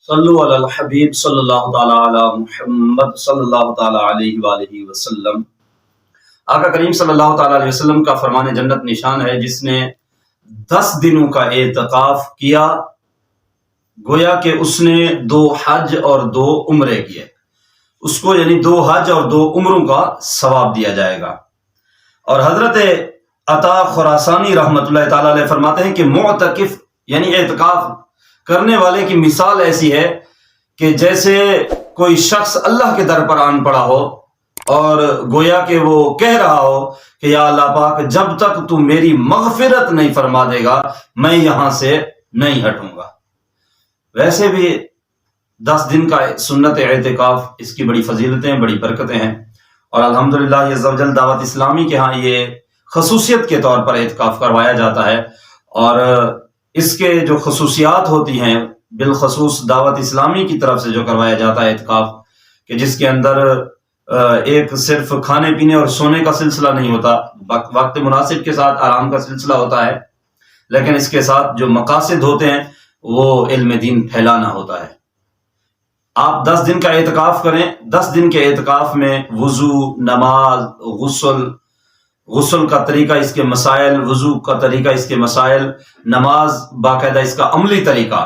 صلو علی الحبیب صلی اللہ تعالی علی محمد صلی اللہ تعالی علیہ وآلہ وسلم۔ آقا کریم صلی اللہ تعالی علیہ وسلم کا فرمان جنت نشان ہے جس نے 10 دنوں کا اعتکاف کیا، گویا کہ اس نے 2 حج اور 2 عمرے کیے، اس کو یعنی 2 حج اور 2 عمروں کا ثواب دیا جائے گا۔ اور حضرت عطا خراسانی رحمۃ اللہ تعالی علیہ فرماتے ہیں کہ معتکف یعنی اعتکاف کرنے والے کی مثال ایسی ہے کہ جیسے کوئی شخص اللہ کے در پر آن پڑا ہو اور گویا کہ وہ کہہ رہا ہو کہ یا اللہ پاک جب تک تو میری مغفرت نہیں فرما دے گا میں یہاں سے نہیں ہٹوں گا۔ ویسے بھی 10 دن کا سنت اعتکاف، اس کی بڑی فضیلتیں، بڑی برکتیں ہیں، اور الحمدللہ عز و جل دعوت اسلامی کے ہاں یہ خصوصیت کے طور پر اعتکاف کروایا جاتا ہے، اور اس کے جو خصوصیات ہوتی ہیں بالخصوص دعوت اسلامی کی طرف سے جو کروایا جاتا ہے اعتکاف، کہ جس کے اندر ایک صرف کھانے پینے اور سونے کا سلسلہ نہیں ہوتا، وقت مناسب کے ساتھ آرام کا سلسلہ ہوتا ہے، لیکن اس کے ساتھ جو مقاصد ہوتے ہیں وہ علم دین پھیلانا ہوتا ہے۔ آپ 10 دن کا اعتکاف کریں، 10 دن کے اعتکاف میں وضو، نماز، غسل کا طریقہ، اس کے مسائل، وضو کا طریقہ، اس کے مسائل، نماز باقاعدہ اس کا عملی طریقہ،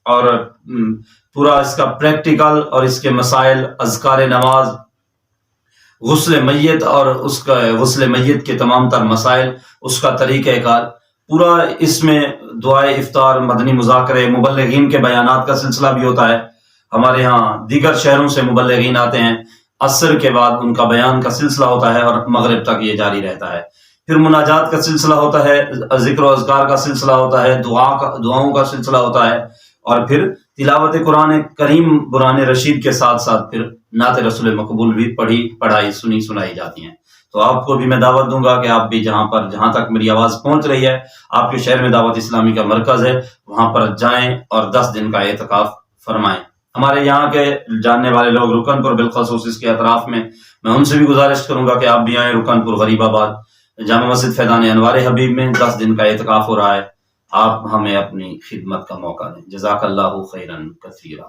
اور پورا اس کا پریکٹیکل اور اس کے مسائل، اذکار نماز، غسل میت اور اس کا غسل میت کے تمام تر مسائل، اس کا طریقہ کار، پورا اس میں دعائے افطار، مدنی مذاکرے، مبلغین کے بیانات کا سلسلہ بھی ہوتا ہے۔ ہمارے ہاں دیگر شہروں سے مبلغین آتے ہیں، عصر کے بعد ان کا بیان کا سلسلہ ہوتا ہے اور مغرب تک یہ جاری رہتا ہے۔ پھر مناجات کا سلسلہ ہوتا ہے، ذکر و اذکار کا سلسلہ ہوتا ہے، دعاؤں کا سلسلہ ہوتا ہے، اور پھر تلاوت قرآن کریم قرآن رشید کے ساتھ ساتھ پھر نعت رسول مقبول بھی پڑھائی سنائی جاتی ہیں۔ تو آپ کو بھی میں دعوت دوں گا کہ آپ بھی جہاں تک میری آواز پہنچ رہی ہے، آپ کے شہر میں دعوت اسلامی کا مرکز ہے، وہاں پر جائیں اور 10 دن کا اعتکاف فرمائیں۔ ہمارے یہاں کے جاننے والے لوگ رکن پور بالخصوص اس کے اطراف میں ان سے بھی گزارش کروں گا کہ آپ بھی آئیں۔ رکن پور غریب آباد جامع مسجد فیضان انوار حبیب میں 10 دن کا اعتکاف ہو رہا ہے، آپ ہمیں اپنی خدمت کا موقع دیں۔ جزاک اللہ خیرا کثیرا۔